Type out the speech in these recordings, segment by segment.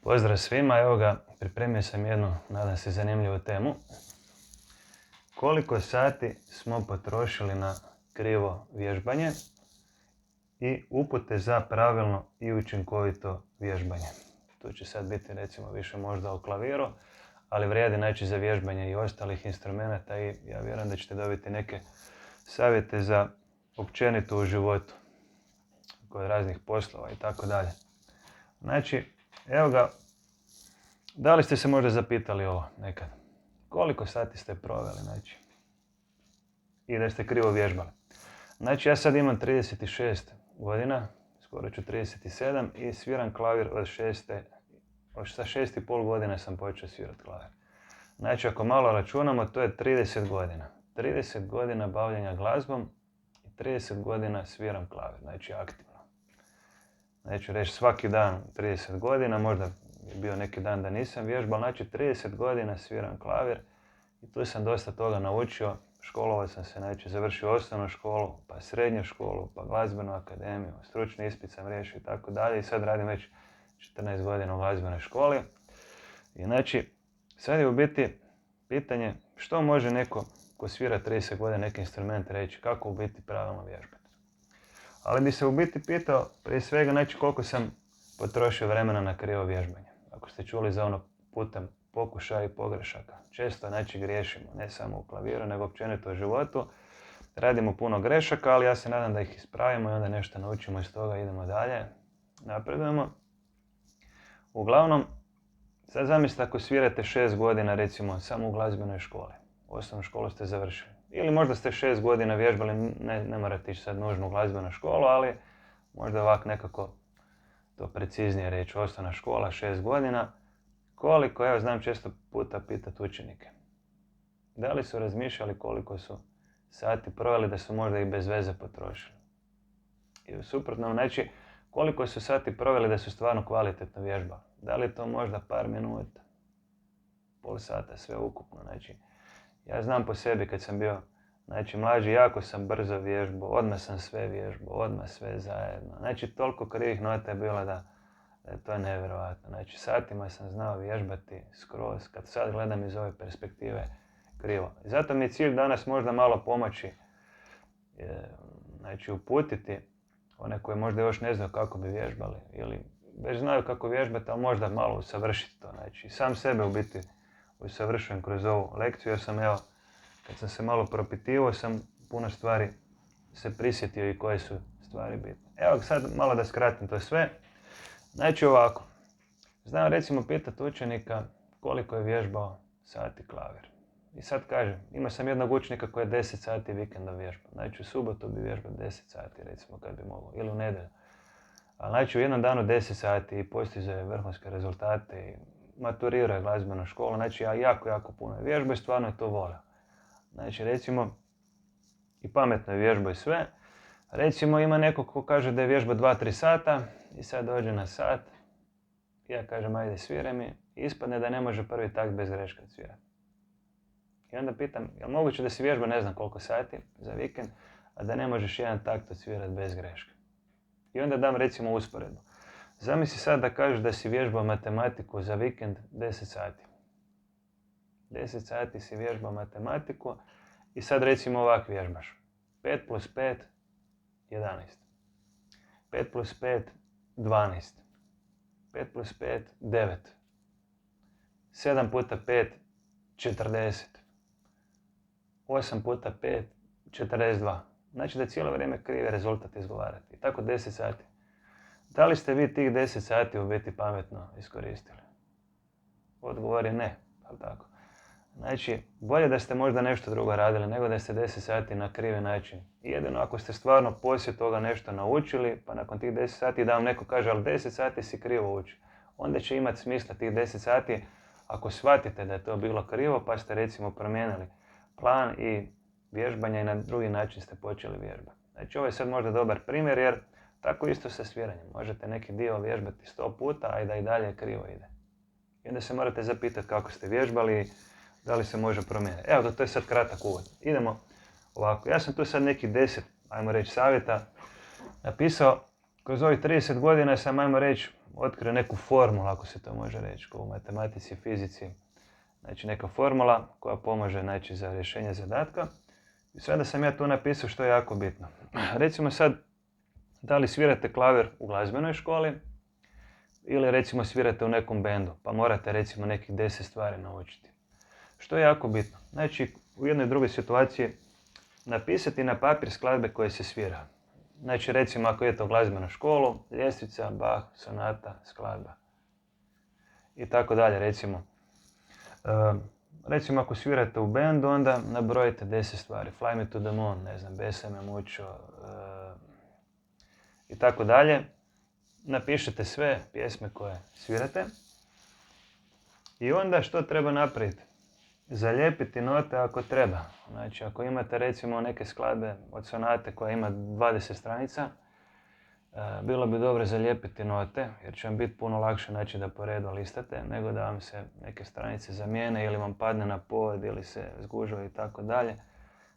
Pozdrav svima, evo ga, pripremio sam jednu, nadam se, zanimljivu temu. Koliko sati smo potrošili na krivo vježbanje i upute za pravilno i učinkovito vježbanje. Tu će sad biti recimo više možda o klaviru, ali vrijedi naći za vježbanje i ostalih instrumenta i ja vjerujem da ćete dobiti neke savjete za općenito u životu, kod raznih poslova i tako dalje. Znači, evo ga, da li ste se možda zapitali ovo nekad? Koliko sati ste proveli, znači, i da ste krivo vježbali? Znači, ja sad imam 36 godina, skoro ću 37 i sviram klavir sa 6,5 godina sam počeo svirati klavir. Znači, ako malo računamo, to je 30 godina. 30 godina bavljenja glazbom i 30 godina sviram klavir, znači aktivno. Neću reći svaki dan 30 godina, možda je bio neki dan da nisam vježbal, znači 30 godina sviram klavir i tu sam dosta toga naučio. Školovao sam se, znači završio osnovnu školu, pa srednju školu, pa glazbenu akademiju, stručni ispit sam riješio i tako dalje i sad radim već 14 godina u glazbenoj školi. I znači, sad je u biti pitanje što može neko ko svira 30 godina neki instrument reći, kako u biti pravilno vježbati. Ali bi se u biti pitao prije svega znači koliko sam potrošio vremena na krivo vježbanje. Ako ste čuli za ono putem pokušaja i pogrešaka. Često znači griješimo, ne samo u klaviru, nego općenito u životu. Radimo puno grešaka, ali ja se nadam da ih ispravimo i onda nešto naučimo iz toga, idemo dalje, napredujemo. Uglavnom, sad zamislite ako svirate 6 godina recimo samo u glazbenoj školi. Osnovnu školu ste završili. Ili možda ste 6 godina vježbali, ne morate ići sad nužno u glazbenu školu, ali možda ovako nekako to preciznije reći, osnovna škola 6 godina. Koliko, evo znam često puta pitati učenike. Da li su razmišljali koliko su sati proveli da su možda i bez veze potrošili? I suprotno, znači koliko su sati proveli da su stvarno kvalitetno vježbali? Da li je to možda par minuta? Pol sata, sve ukupno. Znači, ja znam po sebi kad sam bio mlađi, jako sam brzo vježbao, odmah sam sve vježbao, odmah sve zajedno. Znači, toliko krivih nota je bilo da je to nevjerojatno. Znači, satima sam znao vježbati skroz, kad sad gledam iz ove perspektive, krivo. I zato mi je cilj danas možda malo pomoći, znači uputiti one koji možda još ne znaju kako bi vježbali ili već znaju kako vježbati, ali možda malo usavršiti to. Znači, sam sebe u biti usavršujem kroz ovu lekciju, jer sam, evo, kad sam se malo propitivao, sam puno stvari se prisjetio i koje su stvari bitne. Evo sad malo da skratim to sve. Znači ovako, znam recimo pitati učenika koliko je vježbao sati klavir. I sad kažem, imao sam jednog učenika koji je 10 sati vikendom vježbao. Znači u subotu bi vježbao 10 sati recimo kad bi mogao, ili u nedjelju. Ali znači u jednom danu 10 sati i postizao je vrhunske rezultate i maturirao je glazbenu školu. Znači ja jako puno vježbao i stvarno je to volio. Znači recimo i pametno je vježbao i sve. Recimo ima neko ko kaže da je vježbao 2-3 sata i sad dođe na sat. Ja kažem ajde sviraj mi. Ispadne da ne može prvi takt bez greška svirati. I onda pitam, je li moguće da si vježbao ne znam koliko sati za vikend, a da ne možeš jedan takt odsvirati bez greške? I onda dam recimo usporedbu. Zamisli sad da kažeš da si vježbao matematiku za vikend 10 sati. 10 sati si vježbao matematiku i sad recimo ovak vježbaš. 5 plus 5, 11. 5 plus 5, 12. 5 plus 5, 9. 7 puta 5, 40. 8 puta 5, 42. Znači da cijelo vrijeme krivi rezultat izgovarati. I tako 10 sati. Da li ste vi tih 10 sati u biti pametno iskoristili? Odgovor je ne, ali tako. Znači, bolje da ste možda nešto drugo radili nego da ste 10 sati na krivi način. I jedino ako ste stvarno poslije toga nešto naučili, pa nakon tih 10 sati da vam neko kaže, ali 10 sati si krivo učio. Onda će imati smisla tih 10 sati ako shvatite da je to bilo krivo, pa ste recimo promijenili plan i vježbanja i na drugi način ste počeli vježbati. Znači, ovo je sad možda dobar primjer jer tako isto sa sviranjem. Možete neki dio vježbati 100 puta, a i da i dalje krivo ide. I onda se morate zapitati kako ste vježbali, da li se može promijeniti. Evo, to je sad kratak uvod. Idemo ovako. Ja sam tu sad neki 10, ajmo reći, savjeta napisao. Kroz ovih 30 godina sam, ajmo reći, otkrio neku formulu, ako se to može reći, kao u matematici, fizici. Znači neka formula koja pomaže znači, za rješenje zadatka. I sada sam ja tu napisao što je jako bitno. Recimo sad, da li svirate klavir u glazbenoj školi ili recimo svirate u nekom bendu, pa morate recimo nekih 10 stvari naučiti. Što je jako bitno? Znači, u jednoj drugoj situaciji napisati na papir skladbe koje se svira. Znači, recimo ako idete u glazbenu školu, ljestvica, Bach, sonata, skladba. I tako dalje, recimo. Recimo ako svirate u bendu, onda nabrojite 10 stvari. Fly me to the moon, ne znam, Besame mucho, i tako dalje. Napišete sve pjesme koje svirate. I onda što treba napraviti? Zalijepiti note ako treba. Znači ako imate recimo neke skladbe od sonate koja ima 20 stranica, bilo bi dobro zalijepiti note, jer će vam biti puno lakše znači da po redu listate, nego da vam se neke stranice zamijene ili vam padne na povod ili se zgužva i tako dalje.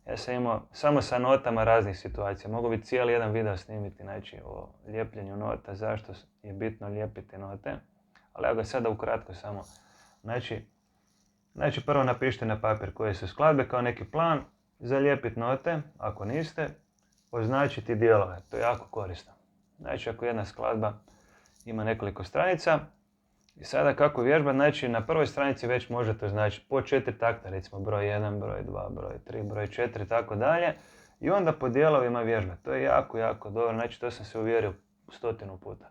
Ja sam imao samo sa notama raznih situacija. Mogu bi cijeli jedan video snimiti znači, o lijepljenju nota, zašto je bitno lijepiti note. Ali evo ga sada ukratko samo. Znači prvo napišite na papir koje su skladbe kao neki plan, zalijepiti note, ako niste, označiti dijelove, to je jako korisno. Znači ako jedna skladba ima nekoliko stranica, i sada kako vježbati, znači na prvoj stranici već možete označiti po 4 takta, recimo broj 1, broj 2, broj 3, broj 4 i tako dalje. I onda po dijelovima vježbati. To je jako, jako dobro, znači to sam se uvjerio 100 puta.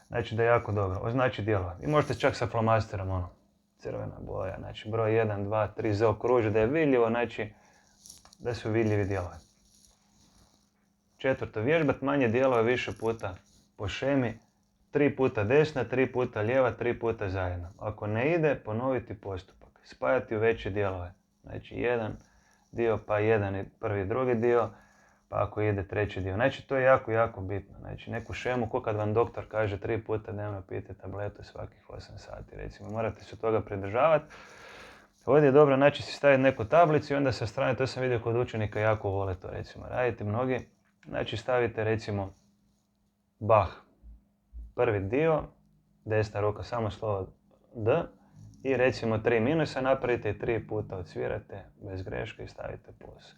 Znači da je jako dobro, označi dijelove. I možete čak sa flomasterom, crvena boja, znači broj 1, 2, 3 zaokruži da je vidljivo, znači da su vidljivi dijelovi. Četvrto, vježbati manje dijelove više puta po šemi, 3 puta desna, 3 puta lijeva, 3 puta zajedno. Ako ne ide, ponoviti postupak. Spajati u veće dijelove. Znači jedan dio, pa jedan i prvi i drugi dio, pa ako ide treći dio. Znači to je jako, jako bitno. Znači neku šemu, ko kad vam doktor kaže 3 puta dnevno pijete tabletu svakih 8 sati. Recimo, morate se toga pridržavati. Ovdje je dobro, znači si staviti neku tablicu i onda sa strane, to sam vidio kod učenika, jako vole to recimo raditi mnogi. Znači stavite recimo Bach. Prvi dio, desna ruka samo slovo D i recimo 3 minusa napravite i 3 puta odsvirate bez greške i stavite plus.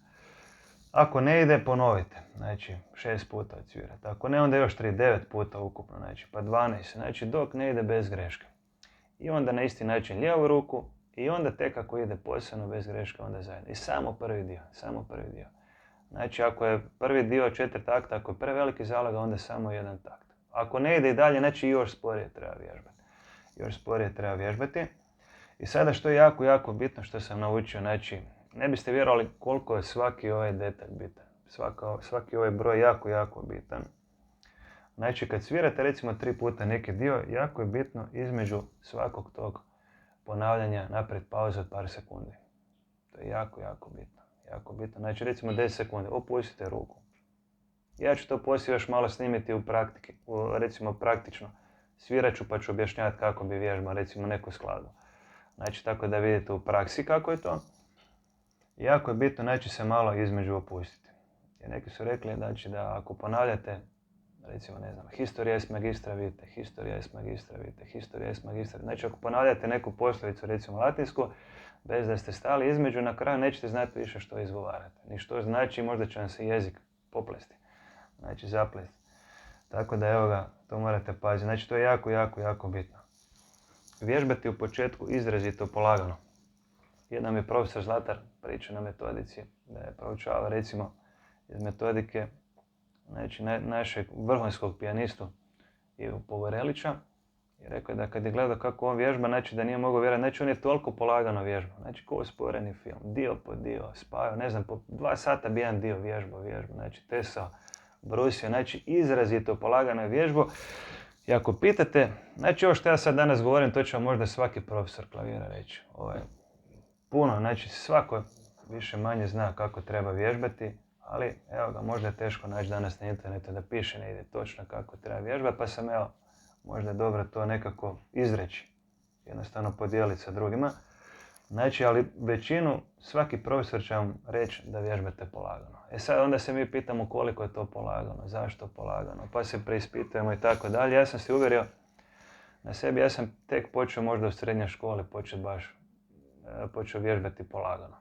Ako ne ide, ponovite, znači 6 puta odsvirate. Ako ne, onda još 3, 9 puta ukupno, znači pa 12, znači dok ne ide bez greške. I onda na isti način lijevu ruku i onda tek ako ide posebno bez greške, onda zajedno. I samo prvi dio, samo prvi dio. Znači ako je prvi dio 4 takta, ako je preveliki zalog, onda samo jedan takt. Ako ne ide i dalje, znači još sporije treba vježbati. Još sporije treba vježbati. I sada što je jako, jako bitno što sam naučio, znači ne biste vjerovali koliko je svaki ovaj detalj bitan. Svaki ovaj broj jako, jako bitan. Znači kad svirate recimo 3 puta neki dio, jako je bitno između svakog tog ponavljanja napraviti pauzu od par sekundi. To je jako, jako bitno. Jako bitno. Znači recimo 10 sekundi, opustite ruku. Ja ću to poslije još malo snimiti recimo praktično. Svirat ću pa ću objašnjavati kako bi vježbao recimo neku skladbu. Znači tako da vidite u praksi kako je to. Jako je bitno znači se malo između opustiti. Jer neki su rekli znači, da ako ponavljate recimo ne znam, historia est magistra vitae, historia est magistra vitae, historia est magistra vitae. Znači ako ponavljate neku poslovicu recimo latinsku, bez da ste stali između, na kraju nećete znati više što izgovarate. Ni što znači, možda će vam se jezik poplesti. Znači zaplesti. Tako da evo ga, to morate paziti. Znači to je jako, jako, jako bitno. Vježbati u početku izrazito polagano. Jedan mi profesor Zlatar priča na metodici da je proučavao recimo iz metodike znači našeg vrhunskog pijanistu Ivu Pogorelića i rekao je da kad je gledao kako on vježba, znači da nije mogao vjerovati, znači on je toliko polagano vježbao, znači ko usporeni film, dio po dio, spavao, ne znam, po 2 sata bi jedan dio vježbao, znači tesao, brusio, znači izrazito polagano vježbao. I ako pitate, znači ovo što ja sad danas govorim, to će vam možda svaki profesor klavira reći. Ovo je puno, znači svako više manje zna kako treba vježbati, ali evo ga, možda je teško naći danas na internetu da piše ne ide točno kako treba vježbati, pa sam evo, možda je dobro to nekako izreći, jednostavno podijeliti sa drugima. Znači, ali većinu, svaki profesor će vam reći da vježbate polagano. Sad onda se mi pitamo koliko je to polagano, zašto polagano, pa se preispitujemo i tako dalje. Ja sam se uvjerio na sebi, ja sam tek počeo možda u srednjoj školi počeo vježbati polagano.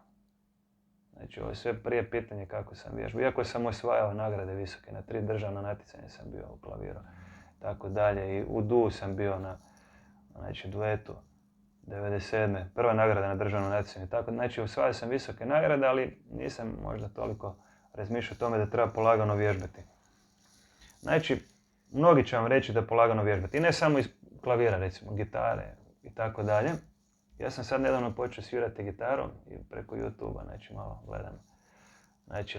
Znači, ovo je sve prije pitanje kako sam vježbao. Iako sam osvajao nagrade visoke, na 3 državna natjecanja sam bio u klaviru, tako dalje. I u duu sam bio na duetu 97. Prva nagrada na državnom natjecanju. Tako, znači, osvajao sam visoke nagrade, ali nisam možda toliko razmišljao o tome da treba polagano vježbati. Znači, mnogi će vam reći da polagano vježbati. I ne samo iz klavira, recimo, gitare i tako dalje. Ja sam sad nedavno počeo svirati gitaru i preko YouTube-a, znači malo gledam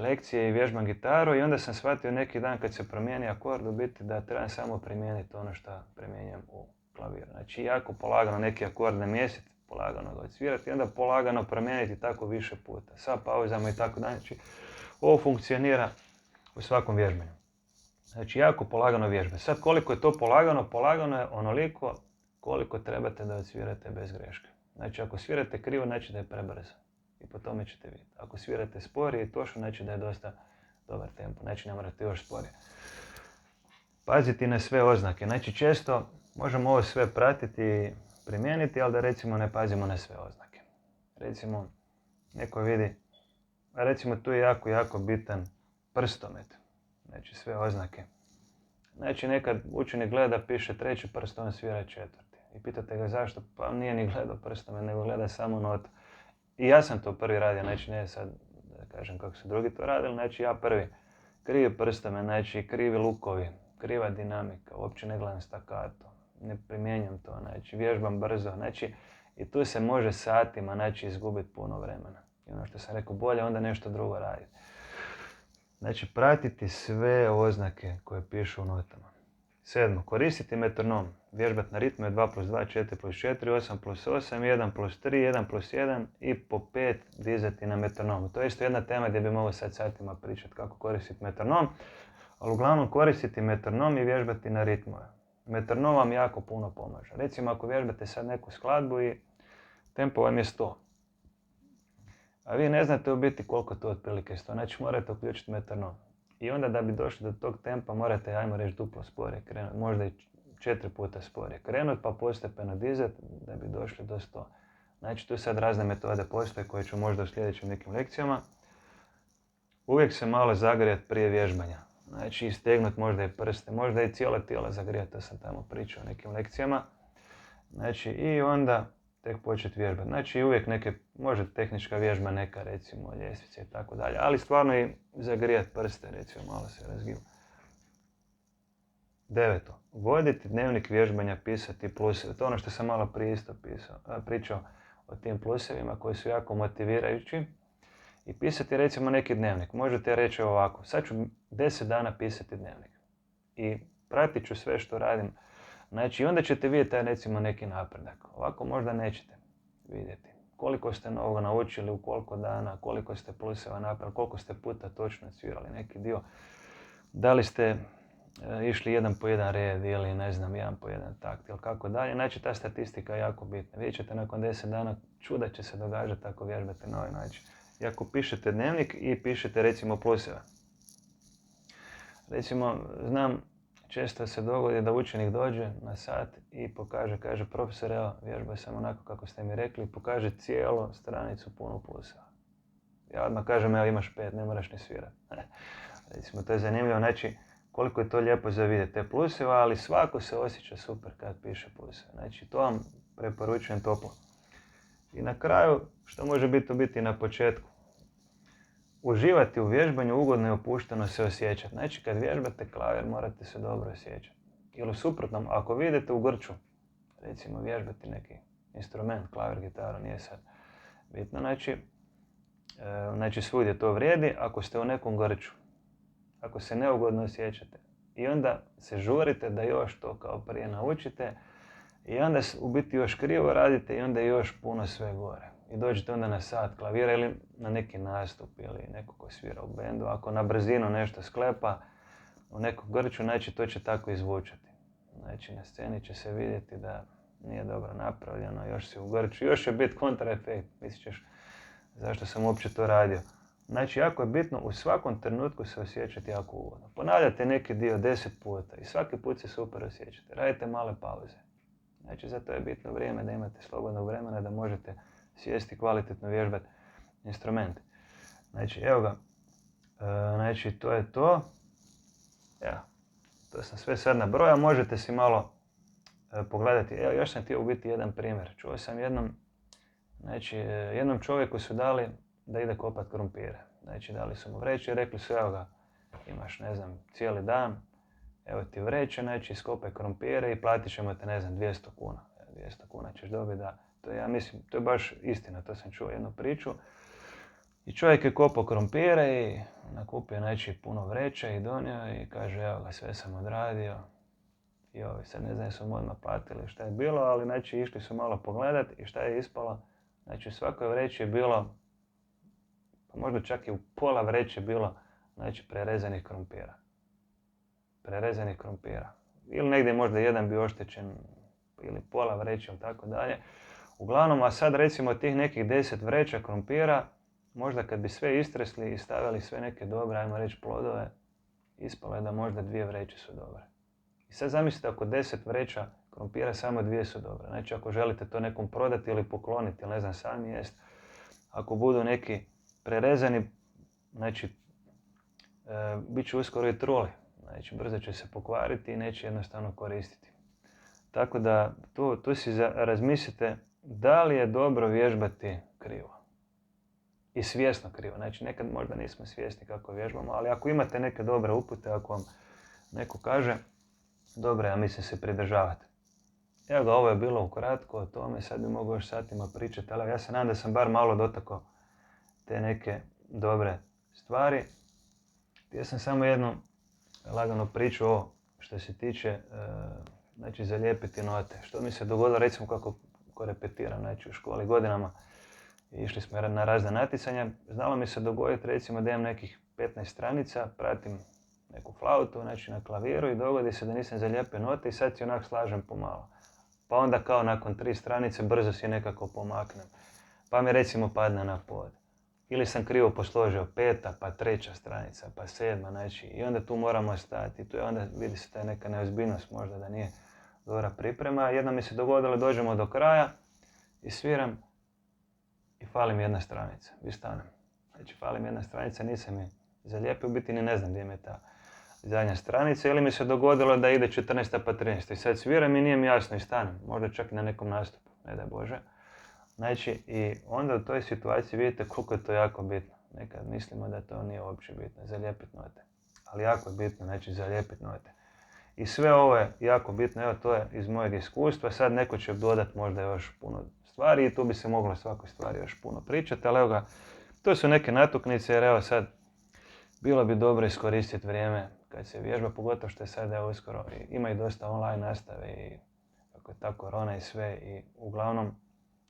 lekcije i vježbam gitaru i onda sam shvatio neki dan kad se promijeni akord u biti da trebam samo primijeniti ono što primjenjam u klaviru. Znači jako polagano neki akord namjestiti, polagano ga odsvirati i onda polagano promijeniti tako više puta sa pauzama i tako dalje. Znači ovo funkcionira u svakom vježbanju. Znači jako polagano vježbe. Sad koliko je to polagano? Polagano je onoliko koliko trebate da odsvirate bez greške. Znači ako svirate krivo, znači da je prebrzo. I po tome ćete vidjeti. Ako svirate sporije i točno, znači da je dosta dobar tempo. Znači ne morate još sporije. Paziti na sve oznake. Znači često možemo ovo sve pratiti i primijeniti, ali da recimo ne pazimo na sve oznake. Recimo, neko vidi, recimo tu je jako bitan prstomet. Znači sve oznake. Znači nekad učenik gleda, piše 3. prst, on svira 4. I pitate ga zašto? Pa nije ni gledao prstomet, nego gleda samo notu. I ja sam to prvi radio, znači ne sad da kažem kako su drugi to radili, znači ja prvi. Krivi prstomet, znači krivi lukovi, kriva dinamika, uopće ne gledam stakato, ne primjenjam to, znači vježbam brzo, znači i tu se može satima, znači izgubiti puno vremena. I ono što sam rekao, bolje onda nešto drugo raditi. Znači pratiti sve oznake koje pišu u notama. 7. Koristiti metronom. Vježbati na ritmu je 2+2, 4+4, 8+8, 1+3, 1+1 i po 5 dizati na metronomu. To je isto jedna tema gdje bi mogao sad satima pričati kako koristiti metronom. Ali uglavnom koristiti metronom i vježbati na ritmu. Metronom vam jako puno pomaže. Recimo ako vježbate sad neku skladbu i tempo vam je 100. A vi ne znate u biti koliko to otprilike 100. Znači morate uključiti metronom. I onda da bi došli do tog tempa morate, ajmo reći, duplo sporije krenuti, možda i 4 puta sporije krenuti, pa postepeno dizati da bi došli do 100. Znači tu sad razne metode postoje koje ću možda u sljedećim nekim lekcijama. Uvijek se malo zagrijati prije vježbanja. Znači istegnuti možda i prste, možda i cijelo tijelo zagrijati, to sam tamo pričao u nekim lekcijama. Znači i onda tek početi vježbati. Znači uvijek neke, možda tehnička vježba neka, recimo ljestvice i tako dalje, ali stvarno i zagrijati prste, recimo malo se razgiju. 9. Voditi dnevnik vježbanja, pisati pluseve. To je ono što sam malo prije isto pričao o tim plusevima koji su jako motivirajući. I pisati recimo neki dnevnik. Možete reći ovako, sad ću 10 dana pisati dnevnik. I pratit ću sve što radim. Znači onda ćete vidjeti taj recimo neki napredak. Ovako možda nećete vidjeti. Koliko ste novoga naučili, u koliko dana, koliko ste pluseva napravili, koliko ste puta točno svirali neki dio. Da li ste išli jedan po jedan red ili ne znam, jedan po jedan takt ili kako dalje. Znači ta statistika je jako bitna. Vidjet ćete nakon 10 dana čuda će se događati ako vježbate na ovaj način. I ako pišete dnevnik i pišete recimo pluseva. Recimo, znam, često se dogodi da učenik dođe na sat i kaže profesor, evo, vježbaj sam onako kako ste mi rekli, pokaže cijelu stranicu punu pluseva. Ja odmah kažem, evo imaš 5, ne moraš ni svirati. Recimo, to je zanimljivo, znači koliko je to lijepo za vidjeti te pluseva, ali svako se osjeća super kad piše pluseva. Znači, to vam preporučujem toplo. I na kraju, što može biti u biti na početku, uživati u vježbanju, ugodno i opušteno se osjećati. Znači kad vježbate klavir morate se dobro osjećati. Ili u suprotnom, ako vidite u grču, recimo vježbati neki instrument, klavir, gitaru, nije sad bitno, znači svugdje to vrijedi ako ste u nekom grču, ako se neugodno osjećate. I onda se žurite da još to kao prije naučite i onda u biti još krivo radite i onda još puno sve gore. I dođete onda na sat klavira ili na neki nastup ili neko ko svira u bendu. Ako na brzinu nešto sklepa u nekom grču, znači to će tako izvučati. Znači na sceni će se vidjeti da nije dobro napravljeno, još si u grču, još će biti kontraefekt, mislit ćeš zašto sam uopće to radio. Znači, jako je bitno u svakom trenutku se osjećati jako ugodno. Ponavljate neki dio 10 puta i svaki put se super osjećate. Radite male pauze. Znači, zato je bitno vrijeme da imate slobodnog vremena da možete sjesti kvalitetno vježbati instrumente. Znači, evo ga. Znači, to je to. Evo, to sam sve sad nabrojao. Možete si malo pogledati. Evo, još sam htio biti jedan primjer. Čuo sam jednom čovjeku su dali da ide kopat krumpire. Znači, dali su mu vreće i rekli su, evo ga, imaš, ne znam, cijeli dan, evo ti vreće, znači, iskopaj krumpire i platit ćemo te, ne znam, 200 kuna. 200 kuna ćeš dobiti, da. To je, ja mislim, to je baš istina, to sam čuo jednu priču. I čovjek je kopao krumpire i nakupio, znači, puno vreća i donio i kaže, evo ga, sve sam odradio. I ovi sad ne znam, su mu odmah platili šta je bilo, ali, znači, išli su malo pogledat i šta je ispalo. Znači, u svakoj vreći je bilo, pa možda čak i u pola vreće bilo, znači, prerezanih krumpira. Prerezanih krumpira. Ili negdje možda jedan bi oštećen, ili pola vreće, ili tako dalje. Uglavnom, a sad recimo tih nekih 10 vreća krumpira, možda kad bi sve istresli i stavili sve neke dobre, ajmo reći, plodove, ispalo je da možda 2 vreće su dobre. I sad zamislite, ako 10 vreća krumpira, samo 2 su dobre. Znači, ako želite to nekom prodati ili pokloniti, ili ne znam, sami jest, ako budu neki prerezani, znači, bit će uskoro i truli. Znači, brzo će se pokvariti i neće jednostavno koristiti. Tako da, tu si razmislite da li je dobro vježbati krivo. I svjesno krivo. Znači, nekad možda nismo svjesni kako vježbamo, ali ako imate neke dobre upute, ako vam neko kaže, dobro, ja mislim se pridržavati. Evo ga, ovo je bilo ukratko o tome, sad bi mogao još satima pričati, ali ja se nadam da sam bar malo dotakao te neke dobre stvari. Htio sam samo jednu laganu priču o što se tiče, znači, zalijepiti note. Što mi se dogodilo, recimo kako repetiram, znači, u školi godinama, išli smo na razne natjecanja, znalo mi se dogoditi, recimo, da imam nekih 15 stranica, pratim neku flautu, znači, na klaviru i dogodi se da nisam zalijepio note i sad si onak slažem pomalo. Pa onda kao nakon 3 stranice brzo si nekako pomaknem. Pa mi recimo padne na pod. Ili sam krivo posložio 5, pa 3 stranica, pa 7, znači, i onda tu moramo stati. I tu je onda, vidi se ta neka neozbiljnost možda da nije dobra priprema. Jednom mi se dogodilo, dođemo do kraja i sviram i fali mi 1 stranica. I stanem. Znači, fali mi 1 stranica, nisam je zalijepio, u biti ni ne znam gdje mi je ta zadnja stranica. Ili mi se dogodilo da ide 14. pa 13. I sad sviram i nije mi jasno i stanem. Možda čak i na nekom nastupu, ne daj Bože. Znači, i onda u toj situaciji vidite koliko je to jako bitno. Nekad mislimo da to nije uopće bitno, zalijepiti note. Ali jako je bitno, znači, zalijepiti note. I sve ovo je jako bitno, evo, to je iz mojeg iskustva. Sad neko će dodati možda još puno stvari i tu bi se moglo o svakoj stvari još puno pričati, ali evo ga, to su neke natuknice, jer evo sad, bilo bi dobro iskoristiti vrijeme kad se vježba, pogotovo što je sad evo uskoro, ima i dosta online nastave i kako je ta korona i sve, i uglavnom,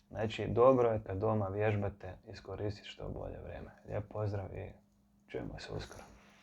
znači, dobro je kad doma vježbate iskoristiti što bolje vrijeme. Lijep pozdrav i čujemo se uskoro.